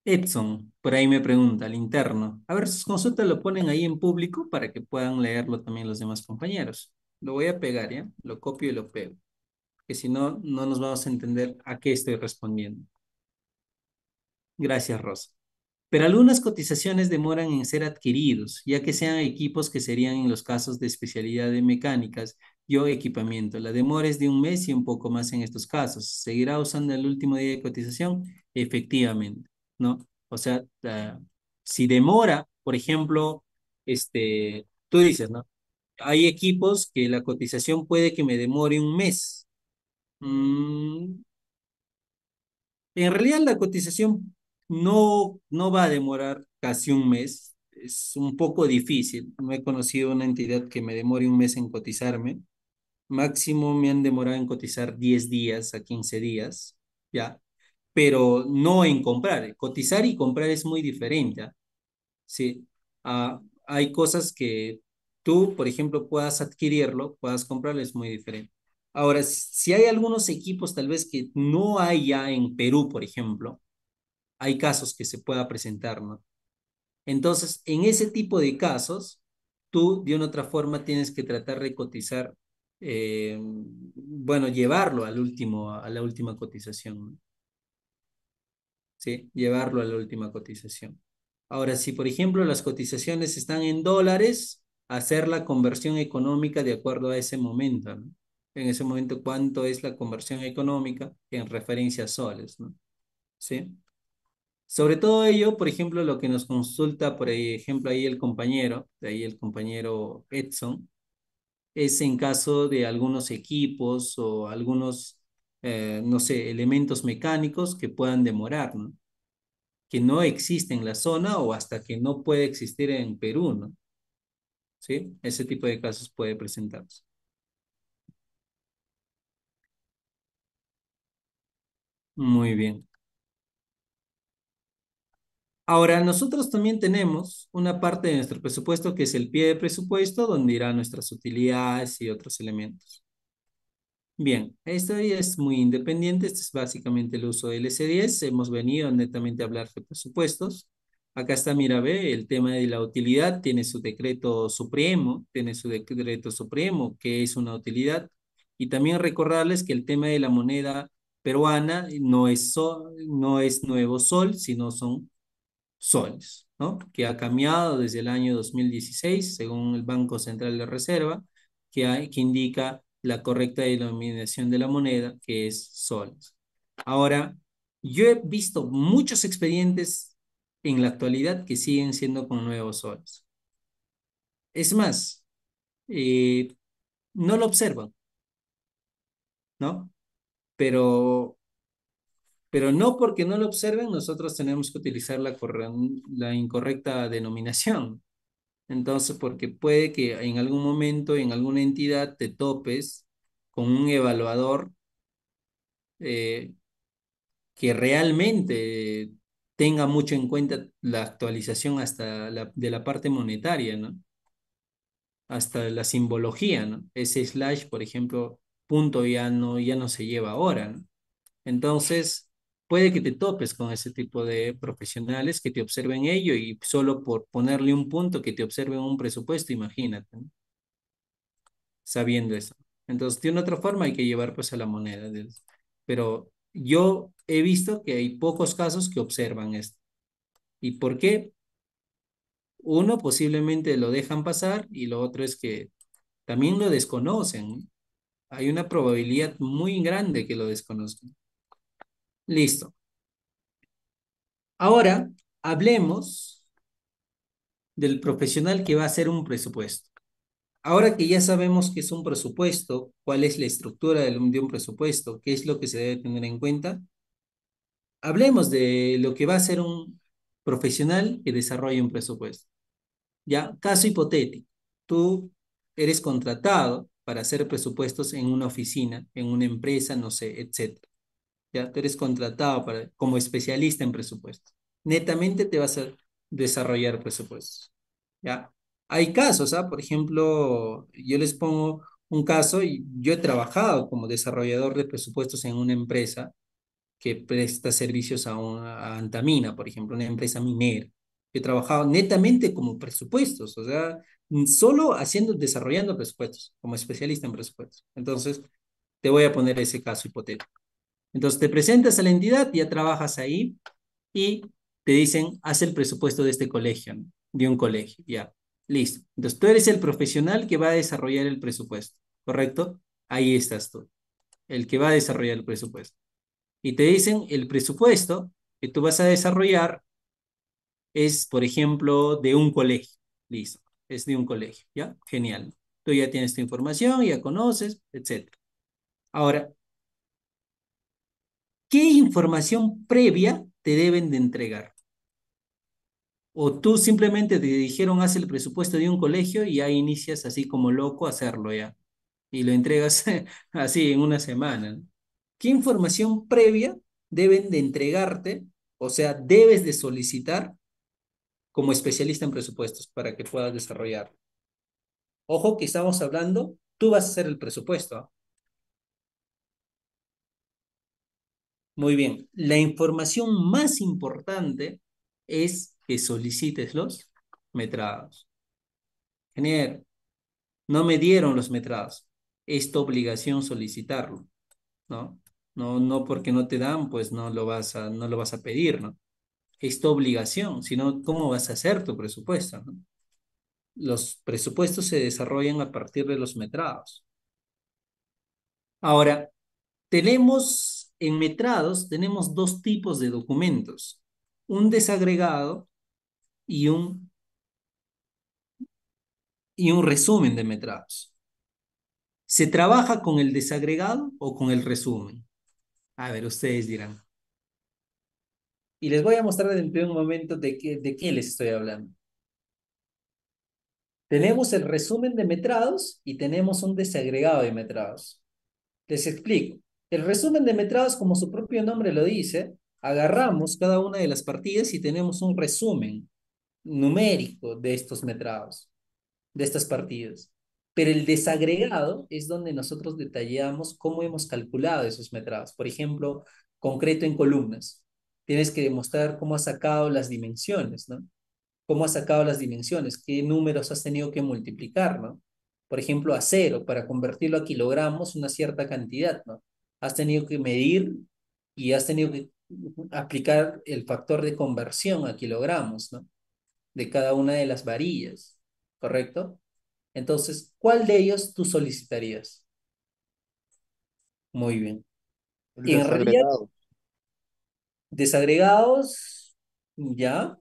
A: Edson, por ahí me pregunta, al interno. A ver, sus consultas lo ponen ahí en público para que puedan leerlo también los demás compañeros. Lo voy a pegar, ¿ya? Lo copio y lo pego, que si no, no nos vamos a entender a qué estoy respondiendo. Gracias, Rosa. Pero algunas cotizaciones demoran en ser adquiridos, ya que sean equipos que serían en los casos de especialidad de mecánicas y o equipamiento. La demora es de un mes y un poco más en estos casos. ¿Seguirá usando el último día de cotización? Efectivamente, ¿no? O sea, si demora, por ejemplo, tú dices, ¿no? Hay equipos que la cotización puede que me demore un mes. Mm, en realidad la cotización no va a demorar casi un mes. Es un poco difícil. No he conocido una entidad que me demore un mes en cotizarme. Máximo me han demorado en cotizar 10 días a 15 días, ¿ya? Pero no en comprar. Cotizar y comprar es muy diferente, ¿ah? Sí. Hay cosas que tú, por ejemplo, puedas adquirirlo, puedas comprarlo, es muy diferente. Ahora, si hay algunos equipos tal vez que no hay ya en Perú, por ejemplo, hay casos que se pueda presentar, ¿no? Entonces, en ese tipo de casos, tú de una otra forma tienes que tratar de cotizar, bueno, llevarlo a la última cotización, ¿no? ¿Sí? Llevarlo a la última cotización. Ahora, si por ejemplo las cotizaciones están en dólares, hacer la conversión económica de acuerdo a ese momento, ¿no? En ese momento, ¿cuánto es la conversión económica en referencia a soles, ¿no? ¿Sí? Sobre todo ello, por ejemplo, lo que nos consulta, por ejemplo, ahí el compañero, de ahí el compañero Edson, es en caso de algunos equipos o algunos, no sé, elementos mecánicos que puedan demorar, ¿no? Que no existe en la zona o hasta que no puede existir en Perú, ¿no? ¿Sí? Ese tipo de casos puede presentarse. Muy bien. Ahora, nosotros también tenemos una parte de nuestro presupuesto que es el pie de presupuesto, donde irán nuestras utilidades y otros elementos. Bien, esto ya es muy independiente, este es básicamente el uso del S10. Hemos venido netamente a hablar de presupuestos. Acá está, mira, ve, el tema de la utilidad tiene su decreto supremo, que es una utilidad. Y también recordarles que el tema de la moneda peruana no es nuevo sol, sino son soles, ¿no? Que ha cambiado desde el año 2016, según el Banco Central de Reserva, que indica la correcta denominación de la moneda, que es soles. Ahora, yo he visto muchos expedientes en la actualidad que siguen siendo con nuevos soles. Es más, eh, no lo observan, ¿no? Pero, pero no porque no lo observen, nosotros tenemos que utilizar la incorrecta denominación. Entonces, porque puede que en algún momento, en alguna entidad, te topes con un evaluador eh, que realmente tenga mucho en cuenta la actualización hasta de la parte monetaria, ¿no? Hasta la simbología, ¿no? Ese slash, por ejemplo, punto ya no se lleva ahora, ¿no? Entonces, puede que te topes con ese tipo de profesionales que te observen ello y solo por ponerle un punto que te observen un presupuesto, imagínate, ¿no? Sabiendo eso. Entonces, de una otra forma hay que llevar pues a la moneda. Pero yo he visto que hay pocos casos que observan esto. ¿Y por qué? Uno, posiblemente lo dejan pasar y lo otro es que también lo desconocen. Hay una probabilidad muy grande que lo desconozcan. Listo. Ahora, hablemos del profesional que va a hacer un presupuesto. Ahora que ya sabemos qué es un presupuesto, cuál es la estructura de un presupuesto, qué es lo que se debe tener en cuenta, hablemos de lo que va a ser un profesional que desarrolle un presupuesto. Ya, caso hipotético. Tú eres contratado para hacer presupuestos en una oficina, en una empresa, no sé, etcétera. Ya, tú eres contratado como especialista en presupuestos. Netamente te vas a desarrollar presupuestos. Ya. Hay casos, ¿ah? Por ejemplo, yo les pongo un caso y yo he trabajado como desarrollador de presupuestos en una empresa que presta servicios a Antamina, por ejemplo, una empresa minera. He trabajado netamente como presupuestos, o sea, solo desarrollando presupuestos, como especialista en presupuestos. Entonces, te voy a poner ese caso hipotético. Entonces, te presentas a la entidad, ya trabajas ahí y te dicen, haz el presupuesto de este colegio, ¿no? De un colegio, ya. Listo. Entonces, tú eres el profesional que va a desarrollar el presupuesto, ¿correcto? Ahí estás tú, el que va a desarrollar el presupuesto y te dicen el presupuesto que tú vas a desarrollar es, por ejemplo, de un colegio. Listo, es de un colegio, ¿ya? Genial. Tú ya tienes tu información, ya conoces, etcétera. Ahora, ¿qué información previa te deben de entregar? O tú simplemente te dijeron, haz el presupuesto de un colegio y ya inicias así como loco a hacerlo ya. Y lo entregas así en una semana, ¿no? ¿Qué información previa deben de entregarte? O sea, debes de solicitar como especialista en presupuestos para que puedas desarrollar. Ojo que estamos hablando, tú vas a hacer el presupuesto, ¿ah? Muy bien. La información más importante es que solicites los metrados. Ingeniero, no me dieron los metrados. Es tu obligación solicitarlo, ¿no? No porque no te dan, pues no lo vas a pedir, ¿no? Es tu obligación, si no, ¿cómo vas a hacer tu presupuesto, no? Los presupuestos se desarrollan a partir de los metrados. Ahora, en metrados, tenemos dos tipos de documentos, un desagregado y un resumen de metrados. ¿Se trabaja con el desagregado o con el resumen? A ver, ustedes dirán. Y les voy a mostrar dentro de un momento de qué les estoy hablando. Tenemos el resumen de metrados y tenemos un desagregado de metrados. Les explico. El resumen de metrados, como su propio nombre lo dice, agarramos cada una de las partidas y tenemos un resumen numérico de estos metrados, de estas partidas. Pero el desagregado es donde nosotros detallamos cómo hemos calculado esos metrados. Por ejemplo, concreto en columnas. Tienes que demostrar cómo has sacado las dimensiones, ¿no? Cómo has sacado las dimensiones, qué números has tenido que multiplicar, ¿no? Por ejemplo, a cero, para convertirlo a kilogramos, una cierta cantidad, ¿no? Has tenido que medir y has tenido que aplicar el factor de conversión a kilogramos, ¿no? De cada una de las varillas, ¿correcto? Entonces, ¿cuál de ellos tú solicitarías? Muy bien.
B: El
A: En realidad,
B: desagregado.
A: desagregados, ¿ya?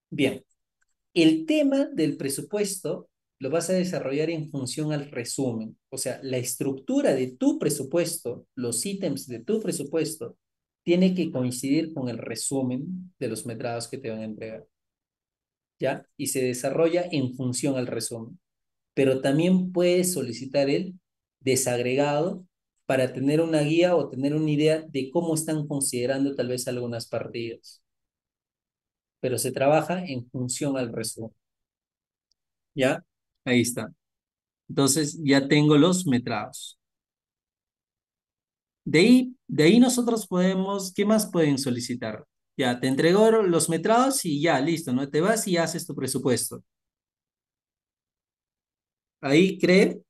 A: Bien. El tema del presupuesto lo vas a desarrollar en función al resumen. O sea, la estructura de tu presupuesto, los ítems de tu presupuesto, tiene que coincidir con el resumen de los metrados que te van a entregar, ¿ya? Y se desarrolla en función al resumen. Pero también puedes solicitar el desagregado para tener una guía o tener una idea de cómo están considerando tal vez algunas partidas. Pero se trabaja en función al resumen, ¿ya? Ahí está. Entonces ya tengo los metrados. De ahí nosotros podemos, ¿qué más pueden solicitar? Ya, te entregó los metrados y ya, listo, ¿no? Te vas y haces tu presupuesto. Ahí cree,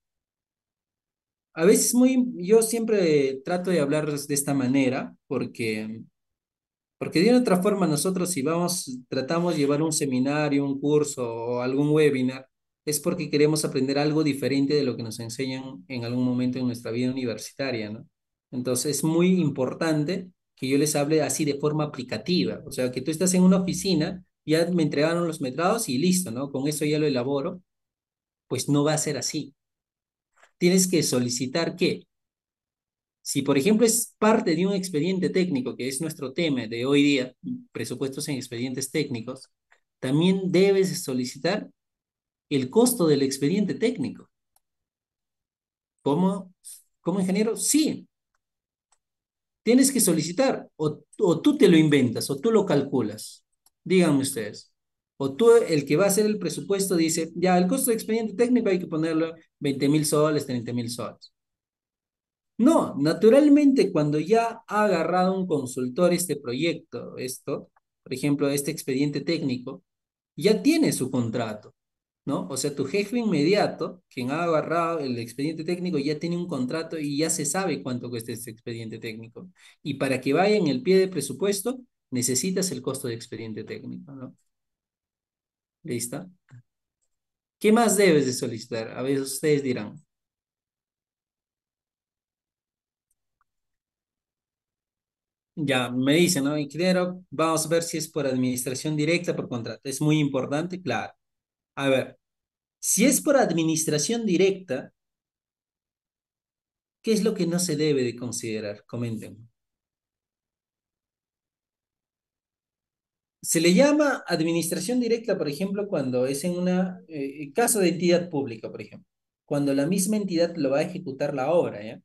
A: a veces yo siempre trato de hablar de esta manera porque de otra forma nosotros si tratamos de llevar un seminario, un curso o algún webinar, es porque queremos aprender algo diferente de lo que nos enseñan en algún momento en nuestra vida universitaria, ¿no? Entonces es muy importante que yo les hable así de forma aplicativa, o sea, que tú estás en una oficina, ya me entregaron los metrados y listo, ¿no? Con eso ya lo elaboro, pues no va a ser así. Tienes que solicitar que si, por ejemplo, es parte de un expediente técnico, que es nuestro tema de hoy día, presupuestos en expedientes técnicos, también debes solicitar el costo del expediente técnico. ¿Cómo? ¿Como ingeniero? Sí, tienes que solicitar, o tú te lo inventas, o tú lo calculas. Díganme ustedes. O tú, el que va a hacer el presupuesto, dice, ya, el costo de expediente técnico hay que ponerlo 20.000 soles, 30.000 soles. No, naturalmente cuando ya ha agarrado un consultor este proyecto, por ejemplo, este expediente técnico, ya tiene su contrato, ¿no? O sea, tu jefe inmediato, quien ha agarrado el expediente técnico, ya tiene un contrato y ya se sabe cuánto cuesta este expediente técnico. Y para que vaya en el pie de presupuesto, necesitas el costo de expediente técnico, ¿no? ¿Listo? ¿Qué más debes de solicitar? A veces ustedes dirán. Ya, me dicen, ¿no? Ingeniero, vamos a ver si es por administración directa, por contrato. Es muy importante, claro. A ver, si es por administración directa, ¿qué es lo que no se debe de considerar? Comenten. Se le llama administración directa, por ejemplo, cuando es en caso de entidad pública, por ejemplo, cuando la misma entidad lo va a ejecutar la obra, ¿ya?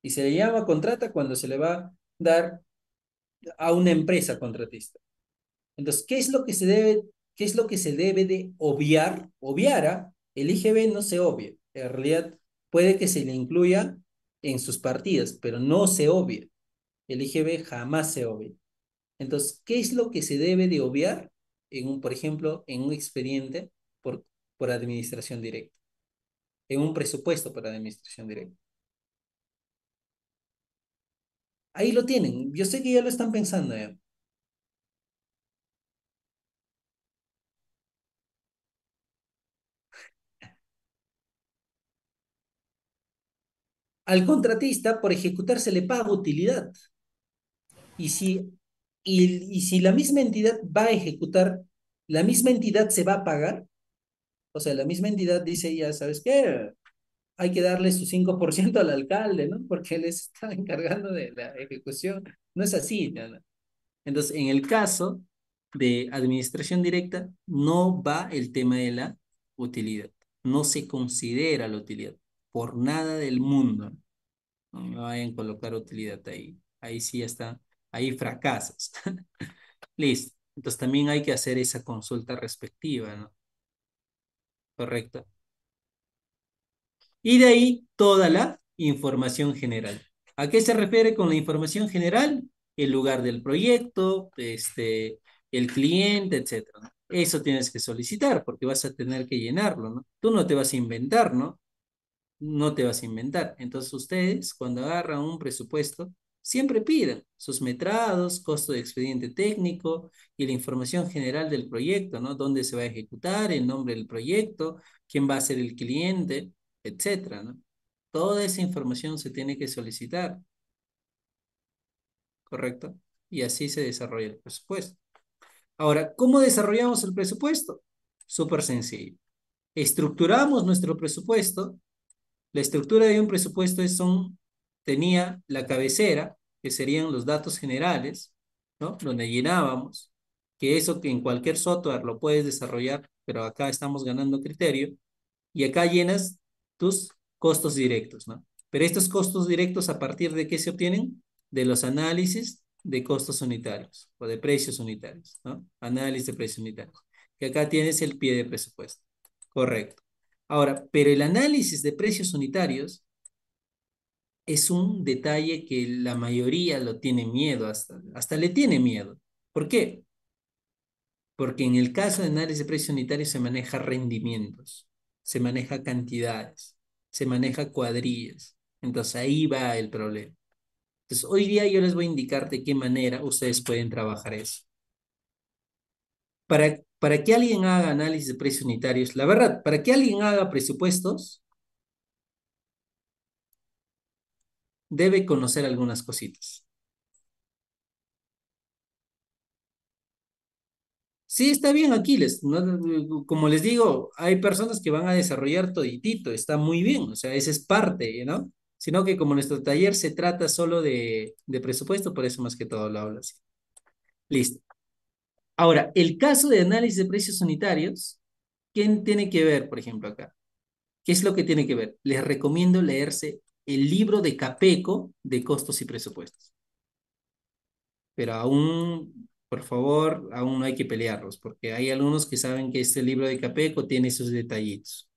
A: Y se le llama contrata cuando se le va a dar a una empresa contratista. Entonces, qué es lo que se debe de obviar? Obviara, el IGB no se obvia. En realidad, puede que se le incluya en sus partidas, pero no se obvia. El IGB jamás se obvia. Entonces, ¿qué es lo que se debe de obviar por ejemplo, en un expediente por administración directa? En un presupuesto por administración directa. Ahí lo tienen. Yo sé que ya lo están pensando ya. Al contratista, por ejecutar, se le paga utilidad. Y si la misma entidad va a ejecutar, la misma entidad se va a pagar, o sea, la misma entidad dice, ya sabes qué, hay que darle su 5% al alcalde, ¿no? Porque él se está encargando de la ejecución. No es así, ¿no? Entonces, en el caso de administración directa, no va el tema de la utilidad. No se considera la utilidad por nada del mundo. No me vayan a colocar utilidad ahí. Ahí sí ya está. Ahí fracasas. Listo. Entonces también hay que hacer esa consulta respectiva, ¿no? Correcto. Y de ahí toda la información general. ¿A qué se refiere con la información general? El lugar del proyecto, el cliente, etcétera, ¿no? Eso tienes que solicitar porque vas a tener que llenarlo, ¿no? Tú no te vas a inventar, ¿no? No te vas a inventar. Entonces ustedes, cuando agarran un presupuesto, siempre pidan sus metrados, costo de expediente técnico y la información general del proyecto, ¿no? Dónde se va a ejecutar, el nombre del proyecto, quién va a ser el cliente, etcétera, ¿no? Toda esa información se tiene que solicitar, ¿correcto? Y así se desarrolla el presupuesto. Ahora, ¿cómo desarrollamos el presupuesto? Súper sencillo. Estructuramos nuestro presupuesto. La estructura de un presupuesto tenía la cabecera, que serían los datos generales, ¿no? Donde llenábamos, que eso que en cualquier software lo puedes desarrollar, pero acá estamos ganando criterio, y acá llenas tus costos directos, ¿no? Pero estos costos directos, ¿a partir de qué se obtienen? De los análisis de costos unitarios o de precios unitarios, ¿no? Análisis de precios unitarios. Que acá tienes el pie de presupuesto. Correcto. Ahora, pero el análisis de precios unitarios es un detalle que la mayoría lo tiene miedo, hasta le tiene miedo. ¿Por qué? Porque en el caso de análisis de precios unitarios se maneja rendimientos, se maneja cantidades, se maneja cuadrillas. Entonces ahí va el problema. Entonces hoy día yo les voy a indicar de qué manera ustedes pueden trabajar eso. Para que alguien haga análisis de precios unitarios, la verdad, para que alguien haga presupuestos, debe conocer algunas cositas. Sí, está bien, Aquiles. Como les digo, hay personas que van a desarrollar toditito, está muy bien, o sea, esa es parte, ¿no? Sino que como nuestro taller se trata solo de presupuesto, por eso más que todo lo hablo así. Listo. Ahora, el caso de análisis de precios unitarios, ¿quién tiene que ver, por ejemplo, acá? ¿Qué es lo que tiene que ver? Les recomiendo leerse el libro de Capeco de costos y presupuestos. Pero aún, por favor, aún no hay que pelearlos, porque hay algunos que saben que este libro de Capeco tiene sus detallitos.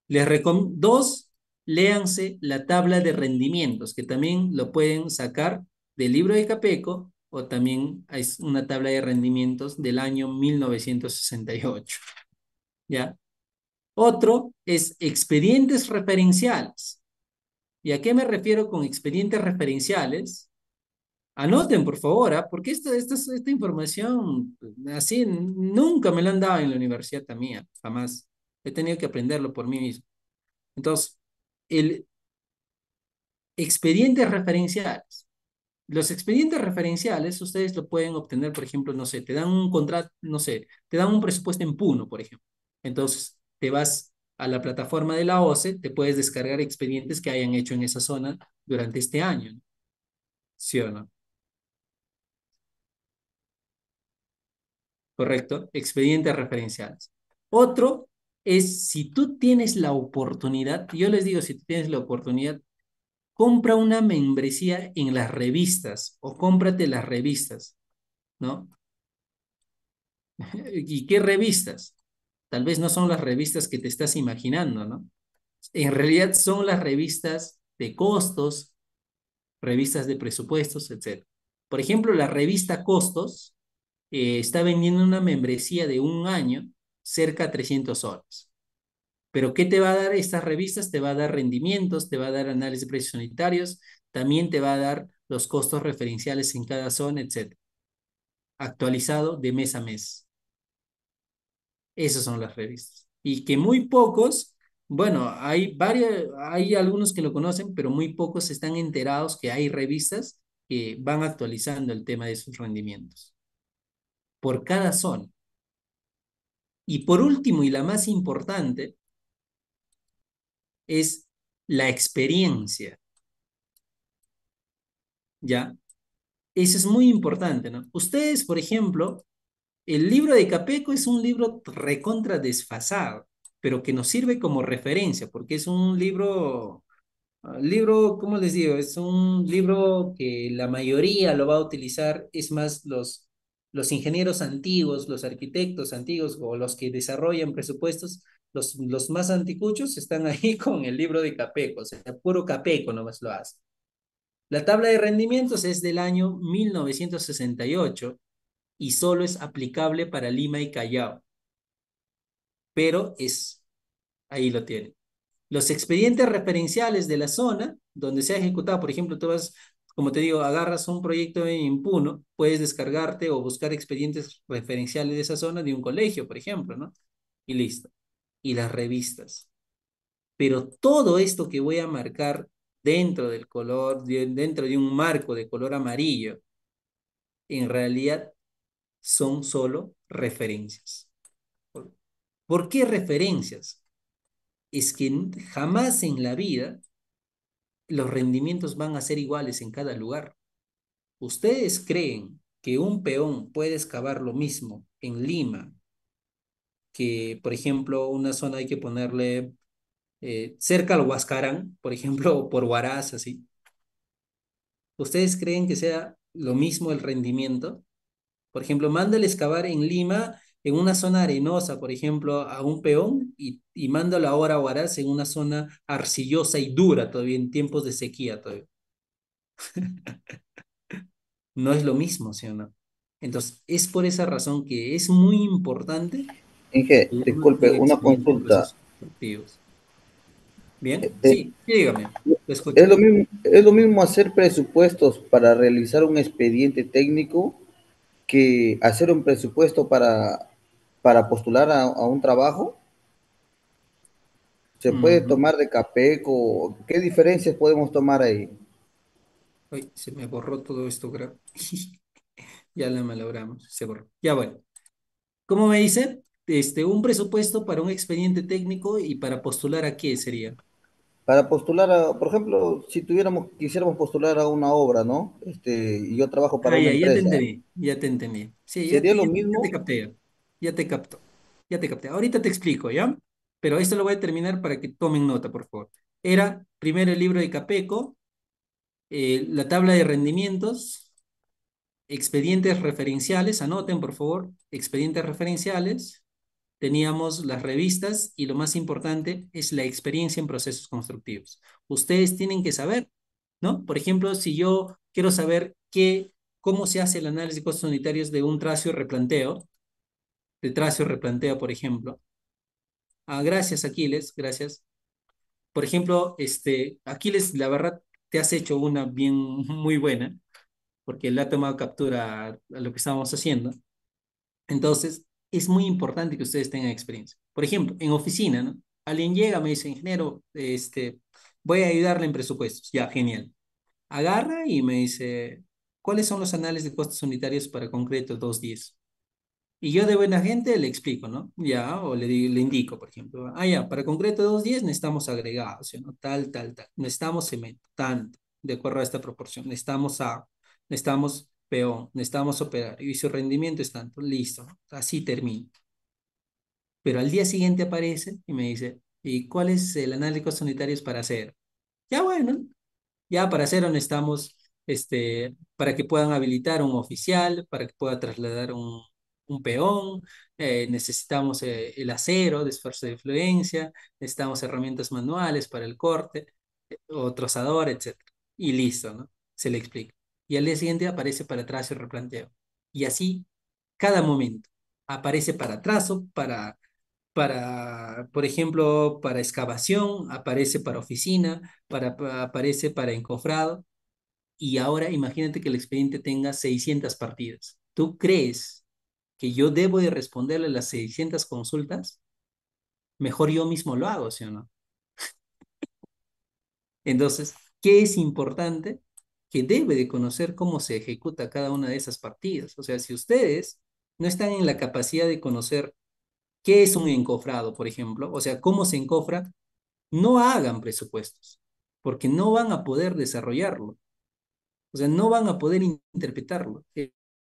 A: Dos, léanse la tabla de rendimientos, que también lo pueden sacar del libro de Capeco, o también es una tabla de rendimientos del año 1968, ¿ya? Otro es expedientes referenciales. ¿Y a qué me refiero con expedientes referenciales? Anoten, por favor, ¿ah? Porque esta información, así, nunca me la han dado en la universidad también, jamás. He tenido que aprenderlo por mí mismo. Entonces, el expedientes referenciales. Los expedientes referenciales, ustedes lo pueden obtener, por ejemplo, no sé, te dan un contrato, no sé, te dan un presupuesto en Puno, por ejemplo. Entonces, te vas a la plataforma de la OCE, te puedes descargar expedientes que hayan hecho en esa zona durante este año, ¿no? ¿Sí o no? ¿Correcto? Expedientes referenciales. Otro es si tú tienes la oportunidad, yo les digo, si tú tienes la oportunidad, compra una membresía en las revistas o cómprate las revistas, ¿no? ¿Y qué revistas? Tal vez no son las revistas que te estás imaginando, ¿no? En realidad son las revistas de costos, revistas de presupuestos, etc. Por ejemplo, la revista Costos está vendiendo una membresía de un año, cerca de 300 horas. Pero ¿qué te va a dar estas revistas? Te va a dar rendimientos, te va a dar análisis de precios unitarios, también te va a dar los costos referenciales en cada zona, etc. Actualizado de mes a mes. Esas son las revistas. Y que muy pocos Bueno, hay algunos que lo conocen, pero muy pocos están enterados que hay revistas que van actualizando el tema de sus rendimientos por cada zona. Y por último, y la más importante, es la experiencia, ¿ya? Eso es muy importante, ¿no? Ustedes, por ejemplo, el libro de Capeco es un libro recontra desfasado, pero que nos sirve como referencia, porque es un libro, ¿cómo les digo? Es un libro que la mayoría lo va a utilizar, es más, los ingenieros antiguos, los arquitectos antiguos o los que desarrollan presupuestos, los más anticuchos están ahí con el libro de Capeco, o sea, puro Capeco nomás lo hace. La tabla de rendimientos es del año 1968 y solo es aplicable para Lima y Callao, pero ahí lo tienen. Los expedientes referenciales de la zona donde se ha ejecutado, por ejemplo, tú vas, como te digo, agarras un proyecto en Puno, puedes descargarte o buscar expedientes referenciales de esa zona de un colegio, por ejemplo, ¿no? Y listo. Y las revistas. Pero todo esto que voy a marcar dentro del color, dentro de un marco de color amarillo, en realidad son solo referencias. ¿Por qué referencias? Es que jamás en la vida los rendimientos van a ser iguales en cada lugar. ¿Ustedes creen que un peón puede excavar lo mismo en Lima que, por ejemplo, una zona hay que ponerle cerca al Huascarán, por ejemplo, o por Huaraz, así? ¿Ustedes creen que sea lo mismo el rendimiento? Por ejemplo, mándale excavar en Lima, en una zona arenosa, por ejemplo, a un peón y mándalo ahora a Huaraz en una zona arcillosa y dura todavía, en tiempos de sequía todavía. No es lo mismo, ¿sí o no? Entonces, es por esa razón que es muy importante
B: Inge,
A: que uno
B: disculpe,
A: tenga
B: una
A: experiencia en
B: consulta.
A: procesos productivos. ¿Bien?
B: Eh,
A: Sí, sí, dígame, lo escucho.
B: ¿Es lo mismo hacer presupuestos para realizar un expediente técnico que hacer un presupuesto para postular a un trabajo? ¿Se puede
A: Ujú.
B: tomar de Capeco? ¿Qué diferencias podemos tomar ahí?
A: Ay, se me borró todo esto, ya la malogramos, se borró. Ya bueno, ¿cómo me dice? Un presupuesto para un expediente técnico y para postular a qué sería.
B: Para postular por ejemplo, si quisiéramos postular a una obra, ¿no? Y yo trabajo para
A: Ah,
B: una
A: ya te
B: empresa.
A: entendí, ya te entendí. Sí,
B: ¿Sería lo
A: ya te
B: mismo?
A: capté, ya te capto, ya te capté. Ahorita te explico, ¿ya? Pero esto lo voy a terminar para que tomen nota, por favor. Era primero el libro de Capeco, la tabla de rendimientos, expedientes referenciales, anoten, por favor, expedientes referenciales. Teníamos las revistas y lo más importante es la experiencia en procesos constructivos. Ustedes tienen que saber, ¿no? Por ejemplo, si yo quiero saber cómo se hace el análisis de costos unitarios de un tracio replanteo, de tracio replanteo, por ejemplo. Ah, gracias, Aquiles, gracias. Por ejemplo, Aquiles, la verdad, te has hecho una bien muy buena, porque le ha tomado captura a lo que estábamos haciendo. Entonces, es muy importante que ustedes tengan experiencia. Por ejemplo, en oficina, ¿no? Alguien llega, me dice, ingeniero, voy a ayudarle en presupuestos. Ya, genial. Agarra y me dice, ¿cuáles son los anales de costos unitarios para concreto 210? Y yo de buena gente le explico, ¿no? Ya, o le indico, por ejemplo, ya, para concreto 210 necesitamos agregados, ¿sí, no? Tal, tal, tal. Necesitamos cemento, tanto, de acuerdo a esta proporción. Necesitamos peón, necesitamos operario, y su rendimiento es tanto. Listo, ¿no? Así termino. Pero al día siguiente aparece y me dice, ¿y cuál es el análisis de costos unitarios para hacer? Ya bueno, ya para hacerlo necesitamos, para que puedan habilitar un oficial, para que pueda trasladar un peón, necesitamos el acero de esfuerzo de influencia, necesitamos herramientas manuales para el corte, o trozador, etcétera. Y listo, ¿no? Se le explica. Y al día siguiente aparece para trazo y replanteo. Y así, cada momento. Aparece para trazo, por ejemplo, para excavación, aparece para oficina, aparece para encofrado, y ahora imagínate que el expediente tenga 600 partidas. ¿Tú crees que yo debo de responderle las 600 consultas? Mejor yo mismo lo hago, ¿sí o no? Entonces, ¿qué es importante? Que debe de conocer cómo se ejecuta cada una de esas partidas. O sea, si ustedes no están en la capacidad de conocer qué es un encofrado, por ejemplo, o sea, cómo se encofra, no hagan presupuestos, porque no van a poder desarrollarlo. O sea, no van a poder interpretarlo.